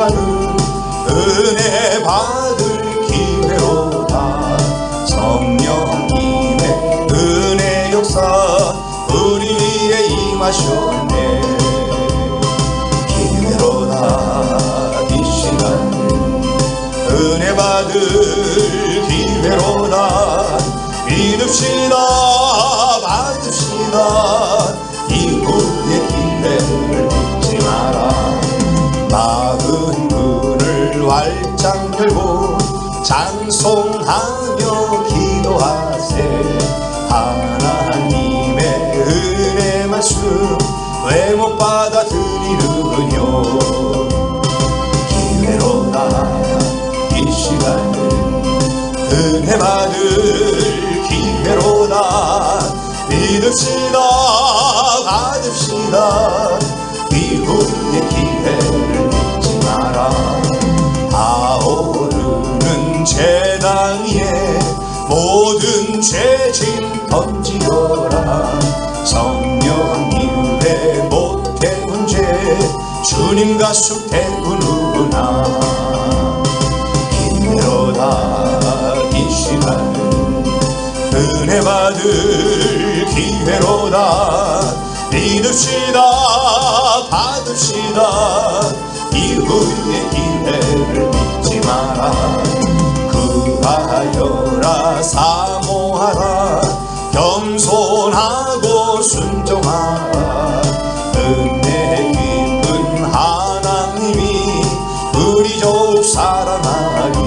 시간은 은혜 받을 기회로다. 성령님의 은혜 역사 우리 위에 임하셨네. 기회로다. 이 시간은 은혜 받을 기회로다. 믿읍시다. 받읍시다. 이후의 기회를 잊지 마라. 마음 문을 활짝 열고 찬송하며 기도하세. 하나님의 은혜 말씀 왜 못 받아들이느뇨. 기회로다. 이 시간은 은혜 받을 기회로다. 믿읍시다. 받읍시다. 이후의 기회를 잊지 마라. 타오르는 재단 위에 모든 죄짐 던지어라. 성령님의 못 태운 죄 주님 가슴 태우느구나. 기회로다. 이 시간은 은혜 받을 기회로다. 믿읍시다. 받읍시다. 이후의 기회를 잊지 마라. 구하여라. 사모하라. 겸손하고 순종하라. 은혜 깊은 하나님이 우리 족 사랑하리.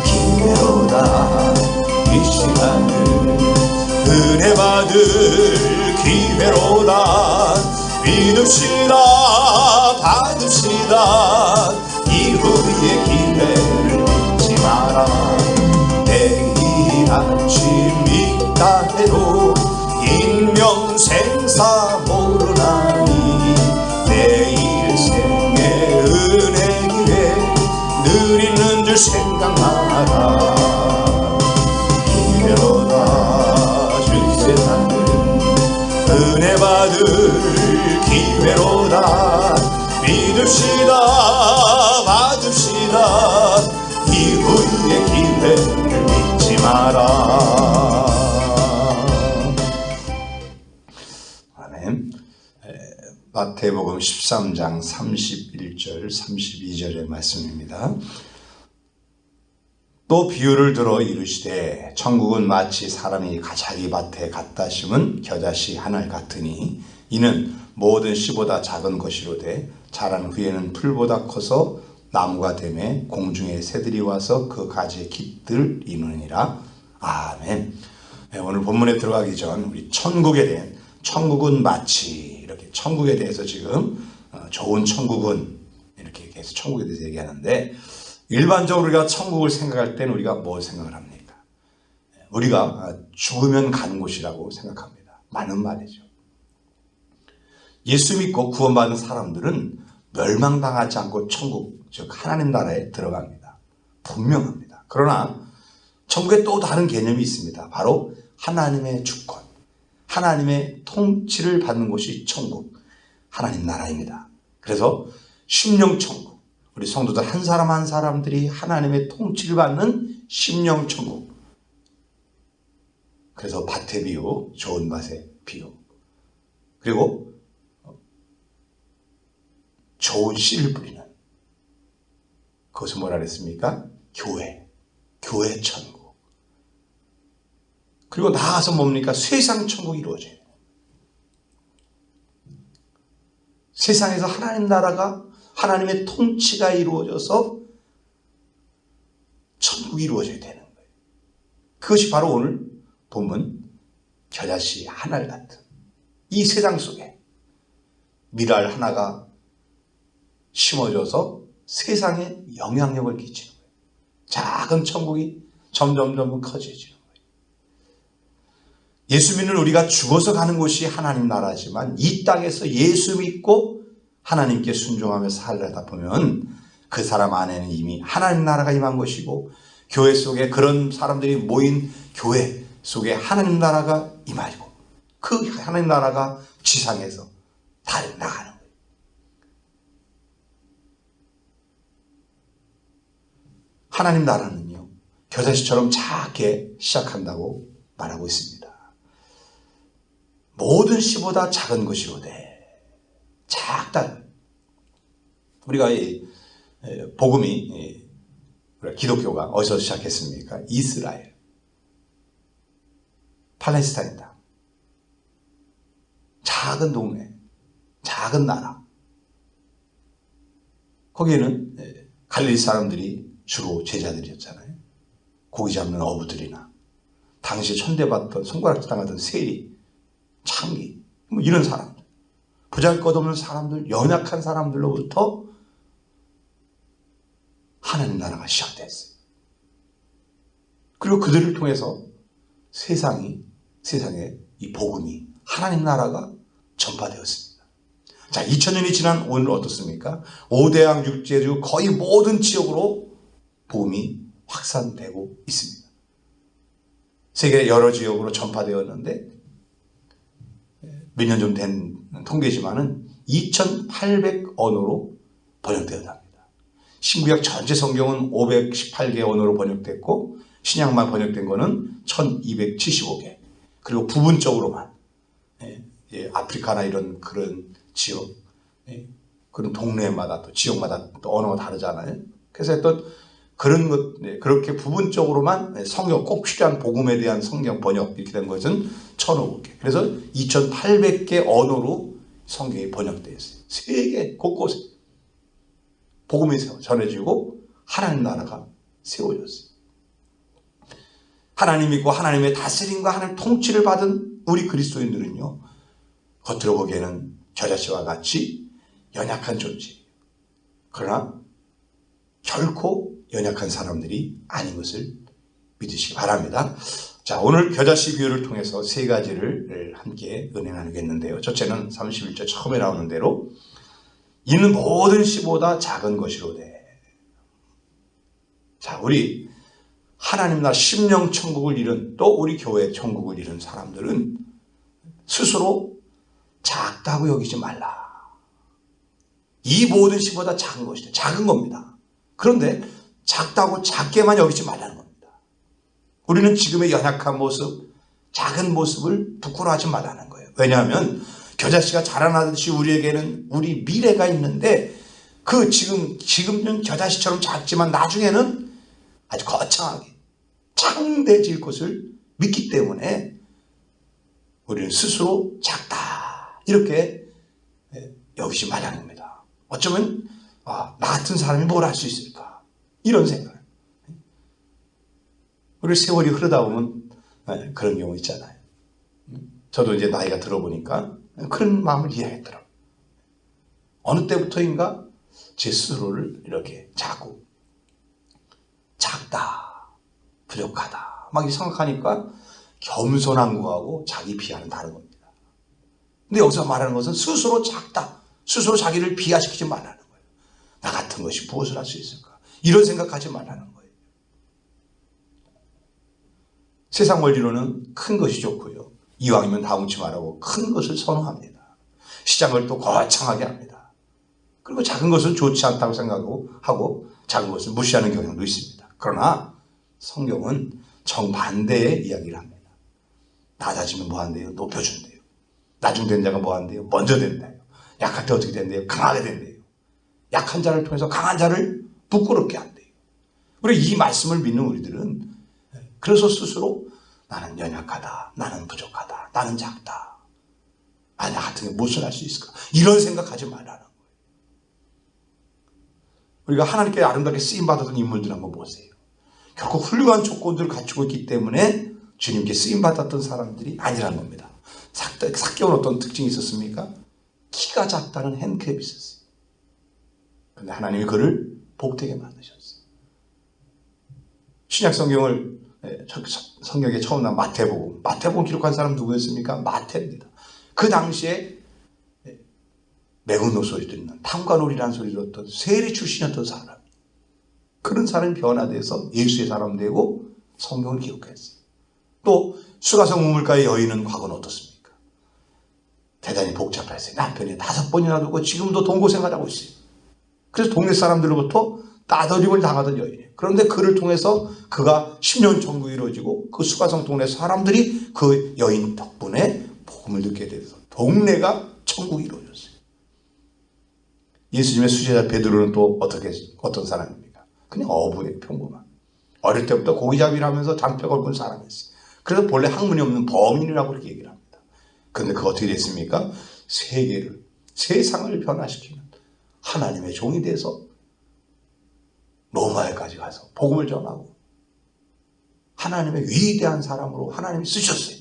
기회로다. 이 시간은 은혜 받을 기회로다. 믿읍시다. 받읍시다. 이후의 기회를 잊지 마라. 내일 아침 있다 해도 인명생사 모르나니. 내일 생의 은혜 기회 늘 있는 줄 생각하라. 기회로다. 주 세상은 은혜 받을 기회로다. 믿읍시다. 받읍시다. 이후의 기회를 잊지 마라. 아멘. 마태복음 13장 31절 32절의 말씀입니다. 또 비유를 들어 이르시되 천국은 마치 사람이 자기 밭에 갖다 심은 겨자씨 하늘 같으니 이는 모든 씨보다 작은 것이로되 자란 후에는 풀보다 커서 나무가 되매 공중의 새들이 와서 그 가지에 깃들 이누니라. 아멘. 오늘 본문에 들어가기 전 우리 천국에 대한, 천국은 마치 이렇게 천국에 대해서 지금 좋은 천국은 이렇게 계속 천국에 대해서 얘기하는데, 일반적으로 우리가 천국을 생각할 때는 우리가 뭘 생각을 합니까? 우리가 죽으면 가는 곳이라고 생각합니다. 맞는 말이죠. 예수 믿고 구원받은 사람들은 멸망당하지 않고 천국, 즉 하나님 나라에 들어갑니다. 분명합니다. 그러나 천국에 또 다른 개념이 있습니다. 바로 하나님의 주권, 하나님의 통치를 받는 곳이 천국, 하나님 나라입니다. 그래서 심령천국, 우리 성도들 한 사람 한 사람들이 하나님의 통치를 받는 심령천국. 그래서 밭의 비유, 좋은 밭의 비유. 그리고 좋은 씨를 뿌리는, 그것은 뭐라 그랬습니까? 교회, 교회 천국. 그리고 나아가서 뭡니까? 세상 천국이 이루어져요. 세상에서 하나님 나라가, 하나님의 통치가 이루어져서 천국이 이루어져야 되는 거예요. 그것이 바로 오늘 본문 겨자씨 하늘 같은 이 세상 속에 밀알 하나가 심어져서 세상에 영향력을 끼치는 거예요. 작은 천국이 점점 커지지는 거예요. 예수 믿는 우리가 죽어서 가는 곳이 하나님 나라지만 이 땅에서 예수 믿고 하나님께 순종하며 살다 보면 그 사람 안에는 이미 하나님 나라가 임한 것이고, 교회 속에 그런 사람들이 모인 교회 속에 하나님 나라가 임하고, 그 하나님 나라가 지상에서 다 나가는 거예요. 하나님 나라는요, 겨자씨처럼 작게 시작한다고 말하고 있습니다. 모든 씨보다 작은 것이로되. 작다. 우리가 이 복음이, 기독교가 어디서 시작했습니까? 이스라엘, 팔레스타인이다. 작은 동네, 작은 나라. 거기에는 갈릴리 사람들이 주로 제자들이었잖아요. 고기 잡는 어부들이나 당시 천대받던 손가락질 당하던 세리, 창기, 뭐 이런 사람들, 보잘것없는 사람들, 연약한 사람들로부터 하나님 나라가 시작됐어요. 그리고 그들을 통해서 세상에 이 복음이, 하나님 나라가 전파되었습니다. 자, 2000년이 지난 오늘 어떻습니까? 5대양 6제주 거의 모든 지역으로 복음이 확산되고 있습니다. 세계 여러 지역으로 전파되었는데 몇 년 좀 된 통계지만은 2800 언어로 번역되었답니다. 신구약 전체 성경은 518개 언어로 번역됐고 신약만 번역된 거는 1275개. 그리고 부분적으로만 아프리카나 이런 그런 지역, 그런 동네마다 또 지역마다 또 언어가 다르잖아요. 그래서 어떤 그런 것, 그렇게 부분적으로만 성경 꼭 필요한 복음에 대한 성경 번역 이렇게 된 것은 1500개. 그래서 2800개 언어로 성경이 번역되어 있어요. 세계 곳곳에 복음이 전해지고 하나님 나라가 세워졌어요. 하나님 믿고 하나님의 다스림과 하나님 통치를 받은 우리 그리스도인들은요, 겉으로 보기에는 겨자씨와 같이 연약한 존재예요. 그러나 결코 연약한 사람들이 아닌 것을 믿으시기 바랍니다. 자, 오늘 겨자씨 비유를 통해서 세 가지를 함께 은혜 나누겠는데요. 첫째는 31절 처음에 나오는 대로 이는 모든 씨보다 작은 것이로되. 자, 우리 하나님 나라 심령 천국을 잃은, 또 우리 교회 천국을 잃은 사람들은 스스로 작다고 여기지 말라. 이 모든 씨보다 작은 것이다. 작은 겁니다. 그런데 작다고 작게만 여기지 말라는 겁니다. 우리는 지금의 연약한 모습, 작은 모습을 부끄러워하지 말라는 거예요. 왜냐하면 겨자씨가 자라나듯이 우리에게는 우리 미래가 있는데, 그 지금은 겨자씨처럼 작지만 나중에는 아주 거창하게 창대해질 것을 믿기 때문에 우리는 스스로 작다 이렇게 여기지 말라는 겁니다. 어쩌면 나 같은 사람이 뭘 할 수 있을까 이런 생각. 우리 세월이 흐르다 보면 그런 경우 있잖아요. 저도 이제 나이가 들어보니까 그런 마음을 이해하겠더라고요. 어느 때부터인가 제 스스로를 이렇게 자꾸 작다, 부족하다 막 생각하니까 겸손한 거하고 자기 비하는 다른 겁니다. 근데 여기서 말하는 것은 스스로 작다, 스스로 자기를 비하시키지 말라는 거예요. 나 같은 것이 무엇을 할 수 있을까? 이런 생각하지 말라는 거예요. 세상 원리로는 큰 것이 좋고요, 이왕이면 다뭉치 말하고 큰 것을 선호합니다. 시장을 또 거창하게 합니다. 그리고 작은 것은 좋지 않다고 생각하고 작은 것을 무시하는 경향도 있습니다. 그러나 성경은 정반대의 이야기를 합니다. 낮아지면 뭐한대요? 높여준대요. 나중된 자가 뭐한대요? 먼저 된대요. 약할 때 어떻게 된대요? 강하게 된대요. 약한 자를 통해서 강한 자를 부끄럽게 한대요. 우리 이 말씀을 믿는 우리들은 그래서 스스로 나는 연약하다, 나는 부족하다, 나는 작다, 나 같은 게 무엇을 할 수 있을까, 이런 생각하지 말라는 거예요. 우리가 하나님께 아름답게 쓰임받았던 인물들 한번 보세요. 결코 훌륭한 조건들을 갖추고 있기 때문에 주님께 쓰임받았던 사람들이 아니라는 겁니다. 삭개온 어떤 특징이 있었습니까? 키가 작다는 핸디캡이 있었어요. 그런데 하나님이 그를 복되게 만드셨어요. 신약 성경을 성경에 처음 나온 마태복음 기록한 사람 누구였습니까? 마태입니다. 그 당시에 매운 소리 듣는, 탐관오리라는 소리 들었던 세리 출신이었던 사람, 그런 사람이 변화돼서 예수의 사람 되고 성경을 기록했어요. 또 수가성 우물가의 여인은 과거는 어떻습니까? 대단히 복잡했어요. 남편이 5번이나 두고 지금도 동거생활하고 있어요. 그래서 동네 사람들로부터 따돌림을 당하던 여인이에요. 그런데 그를 통해서 그가 10년 천국이 이루어지고 그 수가성 동네 사람들이 그 여인 덕분에 복음을 듣게 돼서 동네가 천국이 이루어졌어요. 예수님의 수제자 베드로는 또 어떤 사람입니까? 그냥 어부의 평범한. 어릴 때부터 고기잡이를 하면서 잔뼈 굵은 사람이었어요. 그래서 본래 학문이 없는 범인이라고 그렇게 얘기를 합니다. 그런데 그가 어떻게 됐습니까? 세상을 변화시키는 하나님의 종이 돼서 로마에까지 가서 복음을 전하고 하나님의 위대한 사람으로 하나님이 쓰셨어요.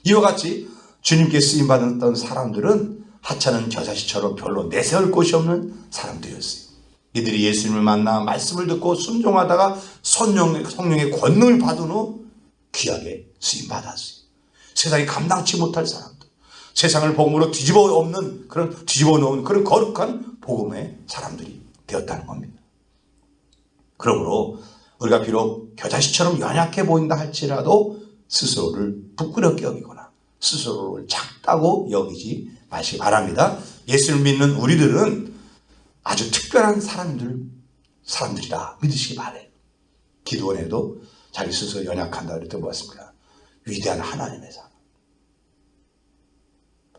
이와 같이 주님께 쓰임받았던 사람들은 하찮은 겨자씨처럼 별로 내세울 곳이 없는 사람들이었어요. 이들이 예수님을 만나 말씀을 듣고 순종하다가 성령의 권능을 받은 후 귀하게 쓰임받았어요. 세상이 감당치 못할 사람들, 세상을 복음으로 뒤집어 놓은 그런 거룩한 복음의 사람들이 되었다는 겁니다. 그러므로 우리가 비록 겨자씨처럼 연약해 보인다 할지라도 스스로를 부끄럽게 여기거나 스스로를 작다고 여기지 마시기 바랍니다. 예수를 믿는 우리들은 아주 특별한 사람들이라 믿으시기 바래요. 기도원에도 자기 스스로 연약한다 그랬더니 뭐였습니까? 위대한 하나님의 사람.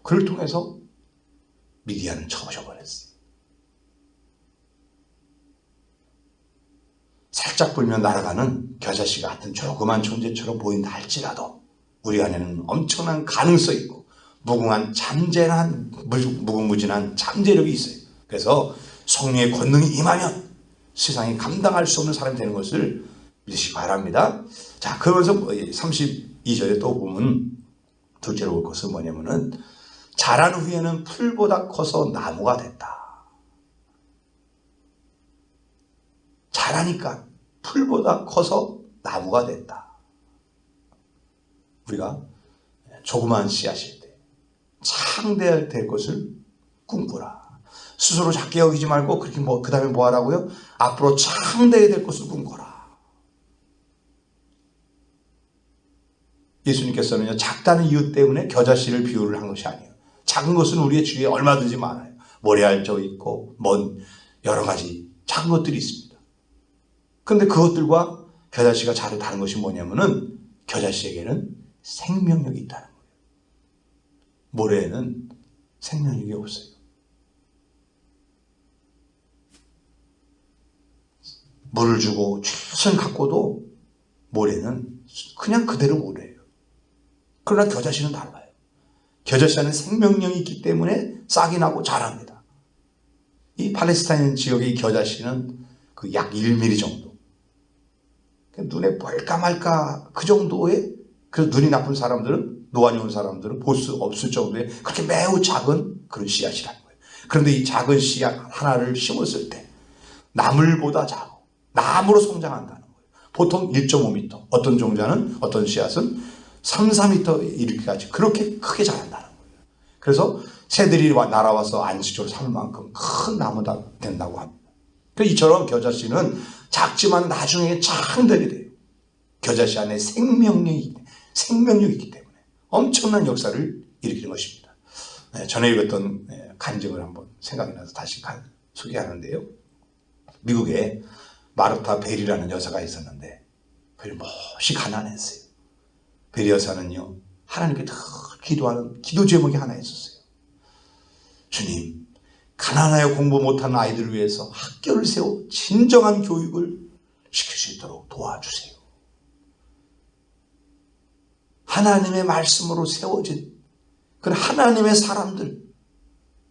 그를 통해서 미디안을 쳐버렸어요. 살짝 불면 날아가는 겨자씨 같은 조그만 존재처럼 보인다 할지라도 우리 안에는 엄청난 가능성이 있고 무궁무진한 잠재력이 있어요. 그래서 성령의 권능이 임하면 세상이 감당할 수 없는 사람이 되는 것을 믿으시기 바랍니다. 자, 그러면서 32절에 또 보면 둘째로 볼 것은 뭐냐면은 자란 후에는 풀보다 커서 나무가 됐다. 자라니까 풀보다 커서 나무가 됐다. 우리가 조그마한 씨앗일 때 창대할 될 것을 꿈꾸라. 스스로 작게 여기지 말고 그렇게 그 다음에 뭐 하라고요? 앞으로 창대해야 될 것을 꿈꿔라. 예수님께서는요, 작다는 이유 때문에 겨자씨를 비유를 한 것이 아니에요. 작은 것은 우리의 주위에 얼마든지 많아요. 모래알조 있고 여러 가지 작은 것들이 있습니다. 그런데 그것들과 겨자씨가 잘 다른 것이 뭐냐면은 겨자씨에게는 생명력이 있다는 거예요. 모래에는 생명력이 없어요. 물을 주고 최선 갖고도 모래는 그냥 그대로 모래예요. 그러나 겨자씨는 달라요. 겨자씨는 생명력이 있기 때문에 싹이 나고 자랍니다. 이 팔레스타인 지역의 겨자씨는 그 약 1mm 정도. 눈에 볼까 말까 그 정도의, 그래서 눈이 나쁜 사람들은, 노안이 온 사람들은 볼 수 없을 정도의 그렇게 매우 작은 그런 씨앗이라는 거예요. 그런데 이 작은 씨앗 하나를 심었을 때 나물보다 작고 나무로 성장한다는 거예요. 보통 1.5m, 어떤 씨앗은 3, 4m 이렇게까지 그렇게 크게 자란다는 거예요. 그래서 새들이 날아와서 안식처로 삼을 만큼 큰 나무가 된다고 합니다. 이처럼 겨자씨는 작지만 나중에 창대하게 돼요. 겨자씨 안에 생명력이 있기 때문에 엄청난 역사를 일으키는 것입니다. 전에 읽었던 간증을 한번 생각이 나서 다시 소개하는데요. 미국에 마르타 벨이라는 여사가 있었는데 그를 몹시 가난했어요. 벨 여사는요, 하나님께 늘 기도하는 기도 제목이 하나 있었어요. 주님, 가난하여 공부 못하는 아이들을 위해서 학교를 세워 진정한 교육을 시킬 수 있도록 도와주세요. 하나님의 말씀으로 세워진 그런 하나님의 사람들,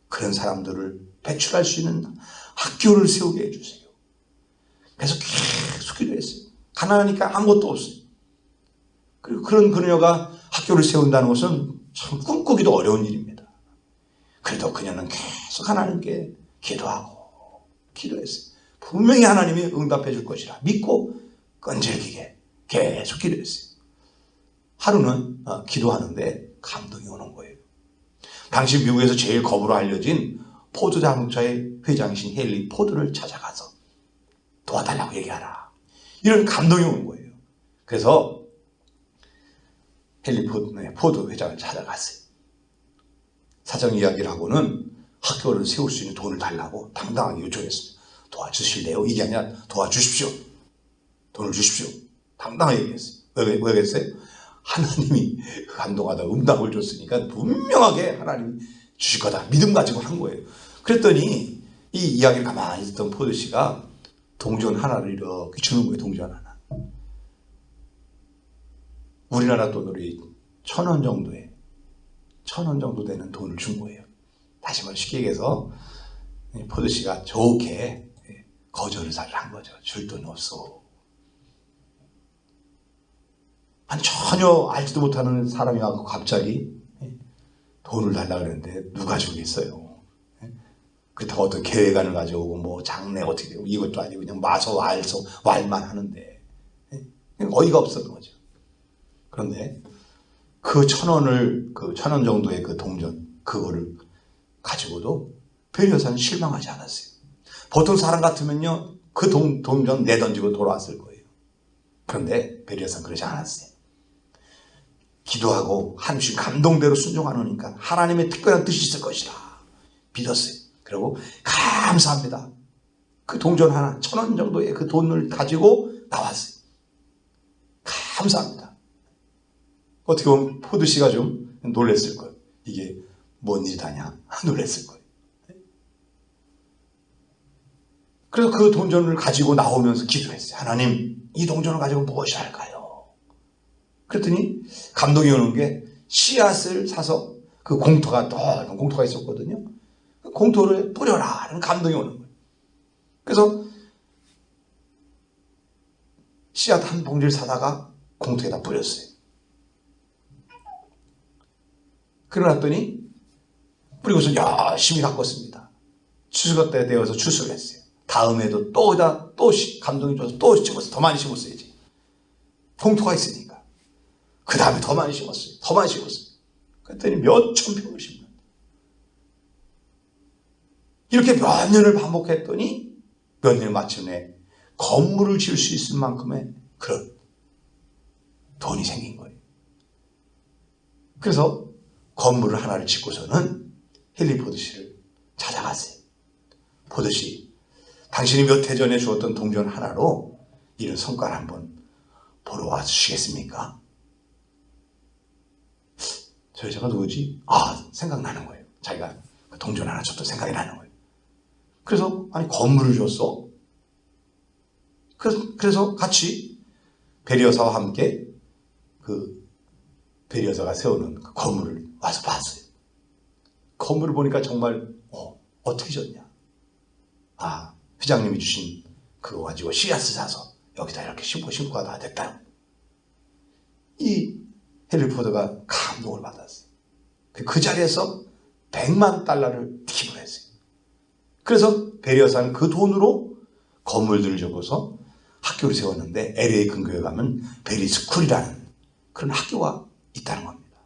그런 사람들을 배출할 수 있는 학교를 세우게 해주세요. 그래서 계속 기도했어요. 가난하니까 아무것도 없어요. 그리고 그런 그녀가 학교를 세운다는 것은 참 꿈꾸기도 어려운 일입니다. 그래도 그녀는 계속 하나님께 기도했어요. 분명히 하나님이 응답해 줄 것이라 믿고 끈질기게 계속 기도했어요. 하루는 기도하는데 감동이 오는 거예요. 당시 미국에서 제일 거부로 알려진 포드 자동차의 회장이신 헨리 포드를 찾아가서 도와달라고 얘기하라. 이런 감동이 오는 거예요. 그래서 헨리 포드 회장을 찾아갔어요. 사정 이야기를 하고는 학교를 세울 수 있는 돈을 달라고 당당하게 요청했습니다. 도와주실래요? 이게 아니라 도와주십시오. 돈을 주십시오. 당당하게 얘기했어요. 왜 그랬어요? 하나님이 감동하다 응답을 줬으니까 분명하게 하나님이 주실 거다. 믿음 가지고 한 거예요. 그랬더니 이 이야기를 가만히 듣던 포드씨가 동전 하나를 이렇게 주는 거예요. 동전 하나. 우리나라 돈으로 1,000원 정도 되는 돈을 준 거예요. 다시 말해 쉽게 얘기해서 포드씨가 좋게 거절을 한 거죠. 줄 돈 없어. 아니 전혀 알지도 못하는 사람이 와서 갑자기 돈을 달라고 그랬는데 누가 주겠어요. 그렇다고 어떤 계획안을 가져오고 뭐 장래 어떻게 되고 이것도 아니고 그냥 마서 왈만 하는데 어이가 없었던 거죠. 그런데 그 1,000원을 그 1,000원 정도의 그 동전 그거를 가지고도 베리 여사는 실망하지 않았어요. 보통 사람 같으면요 그 동전 내던지고 돌아왔을 거예요. 그런데 베리 여사는 그러지 않았어요. 기도하고 하나님 감동대로 순종하니까 하나님의 특별한 뜻이 있을 것이다 믿었어요. 그리고 감사합니다. 그 동전 하나 1,000원 정도의 그 돈을 가지고 나왔어요. 감사합니다. 어떻게 보면 포드씨가 좀 놀랬을 거예요. 이게 뭔 일이다냐 놀랬을 거예요. 그래서 그 동전을 가지고 나오면서 기도했어요. 하나님 이 동전을 가지고 무엇이 할까요? 그랬더니 감동이 오는 게 씨앗을 사서 그 공터가 넓은 공터가 있었거든요. 그 공터를 뿌려라 라는 감동이 오는 거예요. 그래서 씨앗 한 봉지를 사다가 공터에다 뿌렸어요. 그러놨더니 뿌리고서 열심히 가꿨습니다. 추수가 때 되어서 추수를 했어요. 다음에도 또 감동이 줘서 또 심었어요. 더 많이 심었어야지. 공터가 있으니까. 그 다음에 더 많이 심었어요. 더 많이 심었어요. 그랬더니 몇천 평을 심는. 이렇게 몇 년을 반복했더니 몇 년을 마침내 건물을 지을 수 있을 만큼의 그런 돈이 생긴 거예요. 그래서 건물을 하나를 짓고서는 헨리 포드씨를 찾아갔어요. 포드씨, 당신이 몇 해 전에 주었던 동전 하나로 이런 성과를 한번 보러 와 주시겠습니까? 저 여자가 누구지? 생각나는 거예요. 자기가 그 동전 하나 줬던 생각이 나는 거예요. 그래서 아니 건물을 줬어? 그래서 같이 베리 여사와 함께 그 베리 여사가 세우는 그 건물을 와서 봤어요. 건물을 보니까 정말 어떻게 졌냐? 회장님이 주신 그거 가지고 씨앗을 사서 여기다 이렇게 심고 다 됐다. 이 헨리 포드가 감동을 받았어요. 그 자리에서 $1,000,000를 기부를 했어요. 그래서 베리 여사는 그 돈으로 건물들을 접어서 학교를 세웠는데 LA 근교에 가면 베리 스쿨이라는 그런 학교가 있다는 겁니다.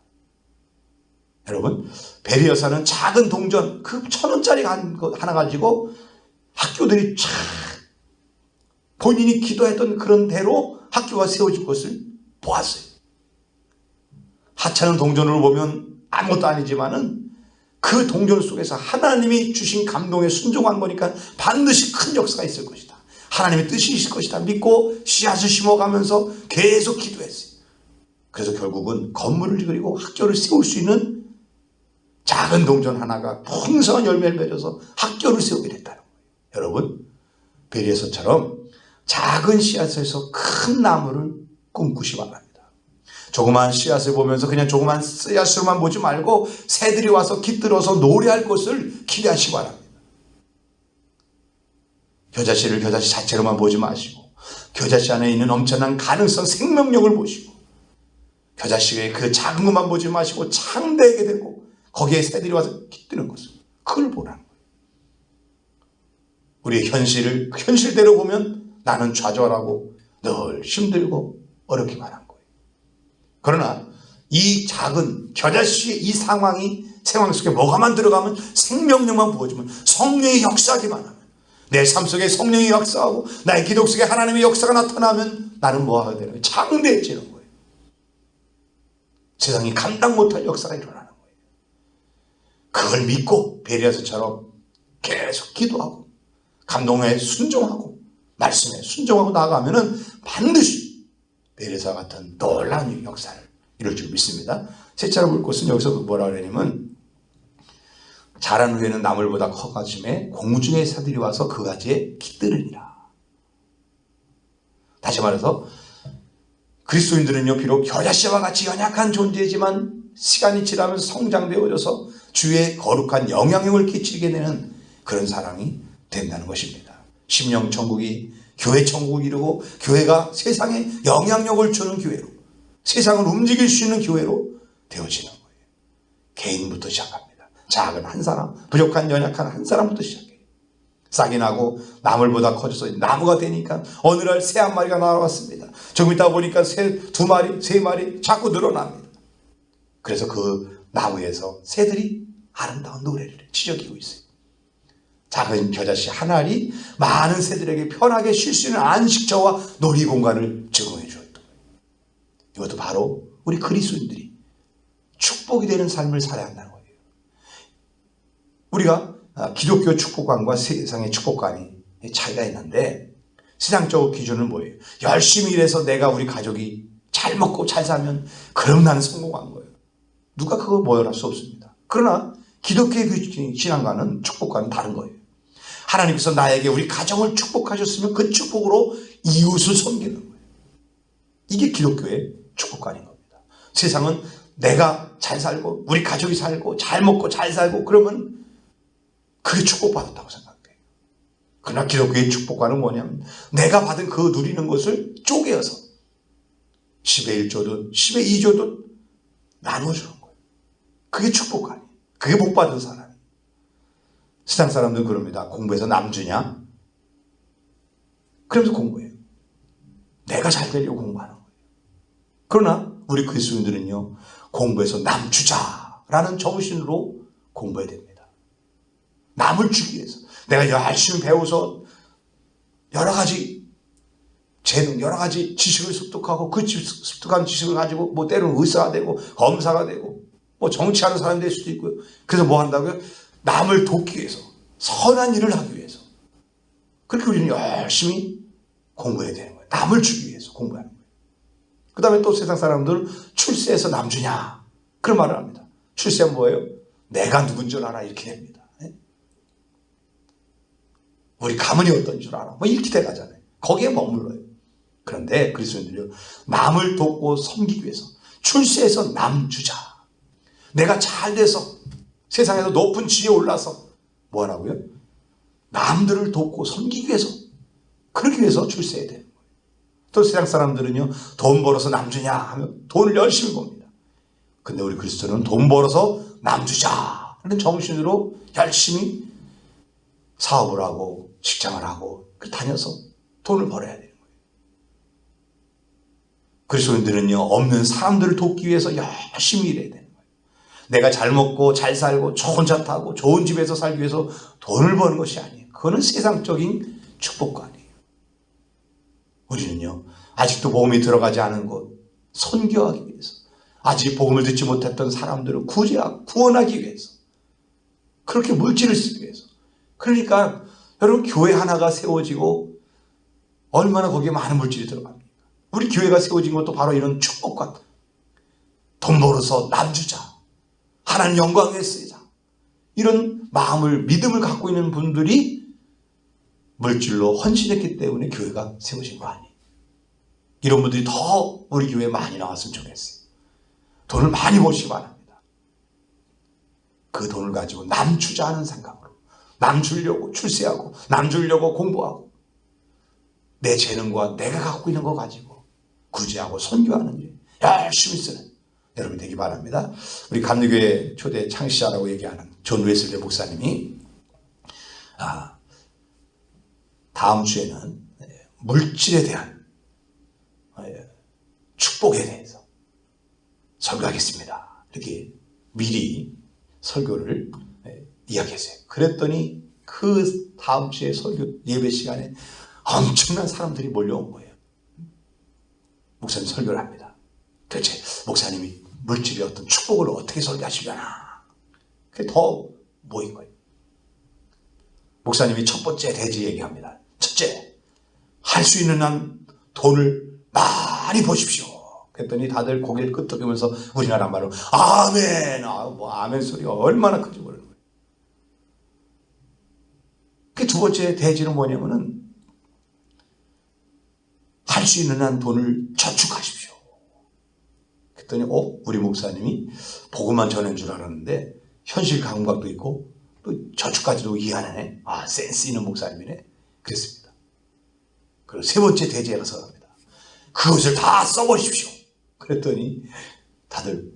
여러분, 베리 여사는 작은 동전 그 1,000원짜리 하나 가지고 학교들이 쫙 본인이 기도했던 그런 대로 학교가 세워질 것을 보았어요. 하찮은 동전으로 보면 아무것도 아니지만은 그 동전 속에서 하나님이 주신 감동에 순종한 거니까 반드시 큰 역사가 있을 것이다. 하나님의 뜻이 있을 것이다. 믿고 씨앗을 심어가면서 계속 기도했어요. 그래서 결국은 건물을 그리고 학교를 세울 수 있는 작은 동전 하나가 풍성한 열매를 맺어서 학교를 세우게 됐다는 거예요. 여러분, 베리 여사처럼 작은 씨앗에서 큰 나무를 꿈꾸시 바랍니다. 조그만 씨앗을 보면서 그냥 조그만 씨앗으로만 보지 말고 새들이 와서 깃들어서 노래할 것을 기대하시기 바랍니다. 겨자씨를 겨자씨 자체로만 보지 마시고 겨자씨 안에 있는 엄청난 가능성, 생명력을 보시고 겨자씨의 그 작은 것만 보지 마시고 창대하게 되고 거기에 새들이 와서 깃드는 것을 그걸 보라는 거예요. 우리의 현실을 현실대로 보면 나는 좌절하고 늘 힘들고 어렵기만 한 거예요. 그러나 이 작은 겨자씨의 이 상황 속에 뭐가만 들어가면 생명력만 부어주면 성령의 역사하기만 하면 내 삶 속에 성령의 역사하고 나의 기도 속에 하나님의 역사가 나타나면 나는 뭐 하게 되는 거예요? 창대해지는 거예요. 세상이 감당 못할 역사가 일어나는 거예요. 그걸 믿고 베리 여사처럼 계속 기도하고 감동에 순종하고 말씀에 순종하고 나아가면은 반드시 베레사 같은 놀라운 역사를 이룰 줄 믿습니다. 셋째로 볼 것은 여기서 뭐라 그러냐면 자란 후에는 나물보다 커가짐에 공중의 새들이 와서 그 가지에 깃들으니라. 다시 말해서 그리스도인들은요 비록 겨자씨와 같이 연약한 존재이지만 시간이 지나면서 성장되어져서 주의 거룩한 영향력을 끼치게 되는 그런 사람이 된다는 것입니다. 심령 천국이 교회 천국을 이루고 교회가 세상에 영향력을 주는 교회로 세상을 움직일 수 있는 교회로 되어지는 거예요. 개인부터 시작합니다. 작은 한 사람, 부족한 연약한 한 사람부터 시작해요. 싹이 나고 나물보다 커져서 나무가 되니까 어느 날 새 한 마리가 나왔습니다. 조금 있다 보니까 새 두 마리, 세 마리 자꾸 늘어납니다. 그래서 그 나무에서 새들이 아름다운 노래를 지저귀고 있어요. 작은 겨자씨 한 알이 많은 새들에게 편하게 쉴 수 있는 안식처와 놀이 공간을 제공해 주었던 거예요. 이것도 바로 우리 그리스도인들이 축복이 되는 삶을 살아야 한다는 거예요. 우리가 기독교 축복관과 세상의 축복관이 차이가 있는데 세상적 기준은 뭐예요? 열심히 일해서 내가 우리 가족이 잘 먹고 잘 살면 그럼 나는 성공한 거예요. 누가 그걸 모혈할 수 없습니다. 그러나 기독교의 그 신앙과는 축복과는 다른 거예요. 하나님께서 나에게 우리 가정을 축복하셨으면 그 축복으로 이웃을 섬기는 거예요. 이게 기독교의 축복관인 겁니다. 세상은 내가 잘 살고 우리 가족이 살고 잘 먹고 잘 살고 그러면 그게 축복받았다고 생각해요. 그러나 기독교의 축복관은 뭐냐면 내가 받은 그 누리는 것을 쪼개어서 10의 1조든 10의 2조든 나눠주는 거예요. 그게 축복관이에요. 그게 복받은 사람이에요. 세상 사람들은 그럽니다. 공부해서 남 주냐? 그러면서 공부해요. 내가 잘 되려고 공부하는 거예요. 그러나 우리 그리스도인들은요. 공부해서 남 주자라는 정신으로 공부해야 됩니다. 남을 주기 위해서. 내가 열심히 배워서 여러 가지 재능, 여러 가지 지식을 습득하고 그 습득한 지식을 가지고 뭐 때로는 의사가 되고 검사가 되고 뭐 정치하는 사람이 될 수도 있고요. 그래서 뭐 한다고요? 남을 돕기 위해서, 선한 일을 하기 위해서. 그렇게 우리는 열심히 공부해야 되는 거예요. 남을 주기 위해서 공부하는 거예요. 그 다음에 또 세상 사람들은 출세해서 남 주냐? 그런 말을 합니다. 출세는 뭐예요? 내가 누군 줄 알아? 이렇게 됩니다. 우리 가문이 어떤 줄 알아? 뭐 이렇게 돼가잖아요. 거기에 머물러요. 그런데 그리스도인들이요. 남을 돕고 섬기기 위해서 출세해서 남 주자. 내가 잘 돼서 세상에서 높은 지위에 올라서 뭐 하라고요? 남들을 돕고 섬기기 위해서 그러기 위해서 출세해야 되는 거예요. 또 세상 사람들은요. 돈 벌어서 남 주냐 하면 돈을 열심히 법니다. 근데 우리 그리스도는 돈 벌어서 남 주자 하는 정신으로 열심히 사업을 하고 직장을 하고 다녀서 돈을 벌어야 되는 거예요. 그리스도인들은요. 없는 사람들을 돕기 위해서 열심히 일해야 돼요. 내가 잘 먹고 잘 살고 좋은 차 타고 좋은 집에서 살기 위해서 돈을 버는 것이 아니에요. 그거는 세상적인 축복관이에요. 우리는요. 아직도 복음이 들어가지 않은 곳 선교하기 위해서 아직 복음을 듣지 못했던 사람들을 구원하기 위해서 그렇게 물질을 쓰기 위해서 그러니까 여러분 교회 하나가 세워지고 얼마나 거기에 많은 물질이 들어갑니까? 우리 교회가 세워진 것도 바로 이런 축복관 돈 벌어서 남 주자 하나님 영광에 쓰이자 이런 마음을 믿음을 갖고 있는 분들이 물질로 헌신했기 때문에 교회가 세워진 거 아니에요. 이런 분들이 더 우리 교회에 많이 나왔으면 좋겠어요. 돈을 많이 버시기 바랍니다. 그 돈을 가지고 남 주자 하는 생각으로 남 주려고 출세하고 남 주려고 공부하고 내 재능과 내가 갖고 있는 거 가지고 구제하고 선교하는 일 열심히 쓰는 여러분 되기 바랍니다. 우리 감리교회 초대 창시자라고 얘기하는 존 웨슬리 목사님이 다음 주에는 물질에 대한 축복에 대해서 설교하겠습니다. 이렇게 미리 설교를 이야기했어요. 그랬더니 그 다음 주에 설교 예배 시간에 엄청난 사람들이 몰려온 거예요. 목사님 설교를 합니다. 도대체 목사님이 물질의 어떤 축복을 어떻게 설계하시려나 그게 더 모인 거예요. 목사님이 첫 번째 대지 얘기합니다. 첫째, 할 수 있는 한 돈을 많이 보십시오. 그랬더니 다들 고개를 끄덕이면서 우리나라 말로 아멘. 뭐 아멘 소리가 얼마나 큰지 모르는 거예요. 그 두 번째 대지는 뭐냐면은 할 수 있는 한 돈을 저축하십시오. 그랬더니 우리 목사님이 복음만 전한 줄 알았는데 현실 감각도 있고 또 저축까지도 이해하네. 센스 있는 목사님이네. 그랬습니다. 그리고 세 번째 대지에 가서 합니다. 그것을 다 써보십시오. 그랬더니 다들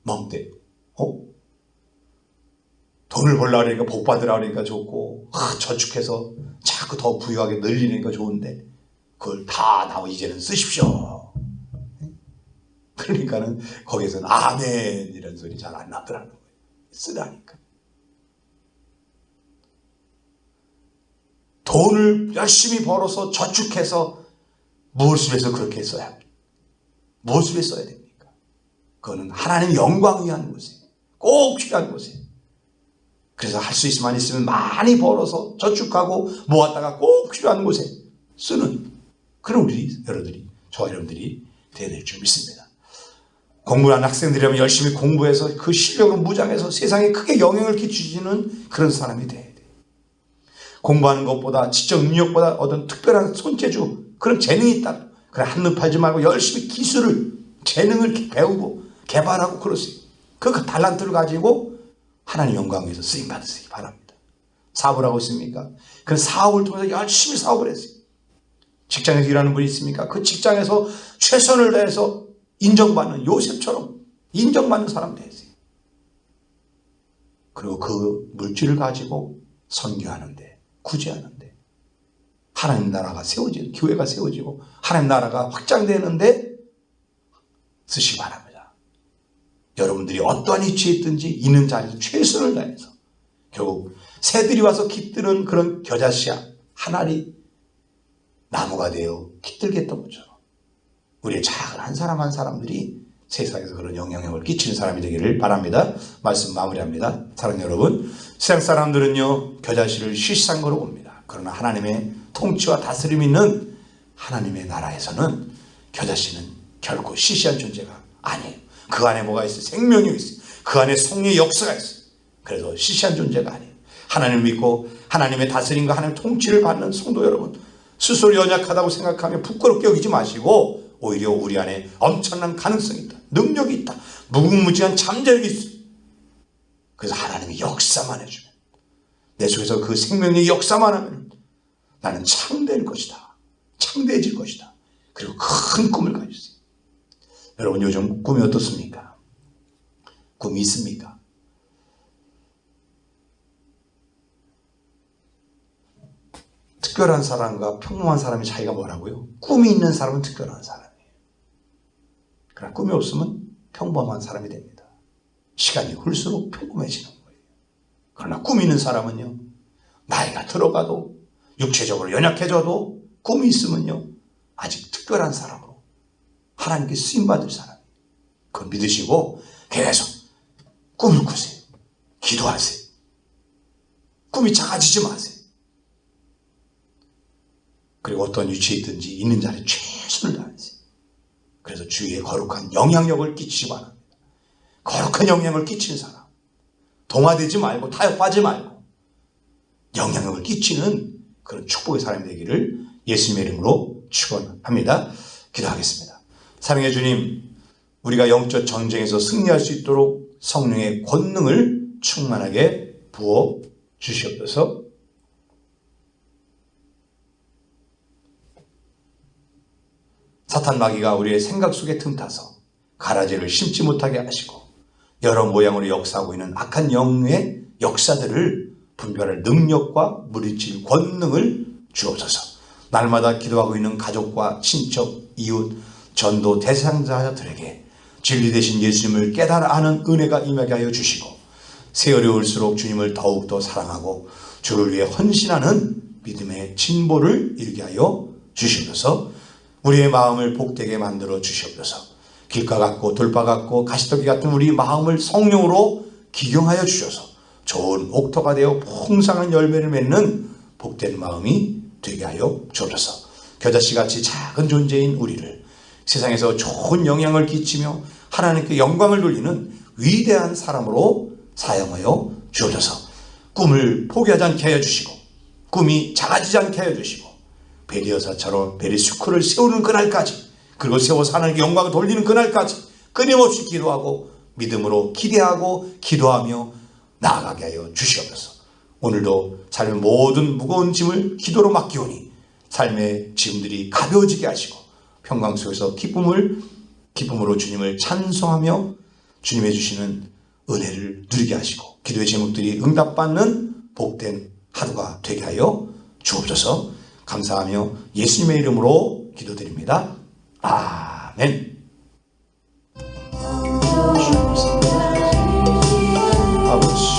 멍대. 돈을 벌려고 하니까 복 받으라고 하니까 좋고 저축해서 자꾸 더 부유하게 늘리니까 좋은데 그걸 다 나와 이제는 쓰십시오. 그러니까는 거기서는 아멘 이런 소리 잘 안 나더라는 거예요. 쓰라니까. 돈을 열심히 벌어서 저축해서 무엇을 위해서 그렇게 써야 합니까? 무엇을 위해 써야 됩니까? 그거는 하나님 영광 위한 곳에 꼭 필요한 곳에. 그래서 할 수 있으면 많이 벌어서 저축하고 모았다가 꼭 필요한 곳에 쓰는 그런 저와 여러분들이 되어야 될 줄 믿습니다. 공부하는 학생들이라면 열심히 공부해서 그 실력으로 무장해서 세상에 크게 영향을 끼치는 그런 사람이 돼야 돼. 공부하는 것보다 지적 능력보다 어떤 특별한 손재주 그런 재능이 있다. 그래 한눈 팔지 말고 열심히 기술을 재능을 배우고 개발하고 그러세요. 그 달란트를 가지고 하나님 영광 위해서 쓰임 받으시기 바랍니다. 사업을 하고 있습니까? 그 사업을 통해서 열심히 사업을 했어요. 직장에서 일하는 분이 있습니까? 그 직장에서 최선을 다해서 인정받는 요셉처럼 인정받는 사람 되세요. 그리고 그 물질을 가지고 선교하는데 구제하는데 하나님 나라가 세워지고 교회가 세워지고 하나님 나라가 확장되는데 쓰시기 바랍니다. 여러분들이 어떠한 위치에 있든지 있는 자리에서 최선을 다해서 결국 새들이 와서 깃드는 그런 겨자씨야 한 알이 나무가 되어 깃들겠던 것처럼 우리의 작은 한 사람 한 사람들이 세상에서 그런 영향력을 끼치는 사람이 되기를 바랍니다. 말씀 마무리합니다. 사랑하는 여러분, 세상 사람들은요 겨자씨를 시시한 거로 봅니다. 그러나 하나님의 통치와 다스림이 있는 하나님의 나라에서는 겨자씨는 결코 시시한 존재가 아니에요. 그 안에 뭐가 있어요? 생명이 있어요. 그 안에 성령의 역사가 있어요. 그래서 시시한 존재가 아니에요. 하나님을 믿고 하나님의 다스림과 하나님의 통치를 받는 성도 여러분, 스스로 연약하다고 생각하며 부끄럽게 여기지 마시고 오히려 우리 안에 엄청난 가능성이 있다. 능력이 있다. 무궁무진한 잠재력이 있어요. 그래서 하나님이 역사만 해주면 내 속에서 그 생명의 역사만 하면 나는 창대할 것이다. 창대해질 것이다. 그리고 큰 꿈을 가질 수 있어요. 여러분 요즘 꿈이 어떻습니까? 꿈이 있습니까? 특별한 사람과 평범한 사람의 차이가 뭐라고요? 꿈이 있는 사람은 특별한 사람이에요. 그러나 꿈이 없으면 평범한 사람이 됩니다. 시간이 흘수록 평범해지는 거예요. 그러나 꿈이 있는 사람은요, 나이가 들어가도 육체적으로 연약해져도 꿈이 있으면요, 아직 특별한 사람으로 하나님께 쓰임받을 사람. 그걸 믿으시고 계속 꿈을 꾸세요. 기도하세요. 꿈이 작아지지 마세요. 그리고 어떤 위치에 있든지 있는 자리에 최선을 다하세요. 그래서 주위에 거룩한 영향력을 끼치기 바랍니다. 거룩한 영향을 끼치는 사람. 동화되지 말고 타협하지 말고 영향력을 끼치는 그런 축복의 사람이 되기를 예수님의 이름으로 축원합니다. 기도하겠습니다. 사랑의 주님, 우리가 영적 전쟁에서 승리할 수 있도록 성령의 권능을 충만하게 부어 주시옵소서. 사탄 마귀가 우리의 생각 속에 틈타서 가라지를 심지 못하게 하시고 여러 모양으로 역사하고 있는 악한 영의 역사들을 분별할 능력과 물리칠 권능을 주옵소서. 날마다 기도하고 있는 가족과 친척, 이웃, 전도 대상자들에게 진리 되신 예수님을 깨달아 아는 은혜가 임하게 하여 주시고 세월이 올수록 주님을 더욱더 사랑하고 주를 위해 헌신하는 믿음의 진보를 이루게 하여 주시옵소서. 우리의 마음을 복되게 만들어 주시옵소서. 길가 같고 돌파 같고 가시더기 같은 우리 마음을 성령으로 기경하여 주셔서 좋은 옥토가 되어 풍성한 열매를 맺는 복된 마음이 되게 하여 주옵소서. 겨자씨같이 작은 존재인 우리를 세상에서 좋은 영향을 끼치며 하나님께 영광을 돌리는 위대한 사람으로 사용하여 주옵소서. 꿈을 포기하지 않게 하여 주시고 꿈이 작아지지 않게 하여 주시고 베리여사처럼 베리스쿨을 세우는 그날까지, 그리고 세워서 하나님께 영광을 돌리는 그날까지 끊임없이 기도하고 믿음으로 기대하고 기도하며 나아가게 하여 주시옵소서. 오늘도 삶의 모든 무거운 짐을 기도로 맡기오니 삶의 짐들이 가벼워지게 하시고 평강 속에서 기쁨으로 주님을 찬송하며 주님의 주시는 은혜를 누리게 하시고 기도의 제목들이 응답받는 복된 하루가 되게 하여 주옵소서. 감사하며 예수님의 이름으로 기도드립니다. 아멘. 아버지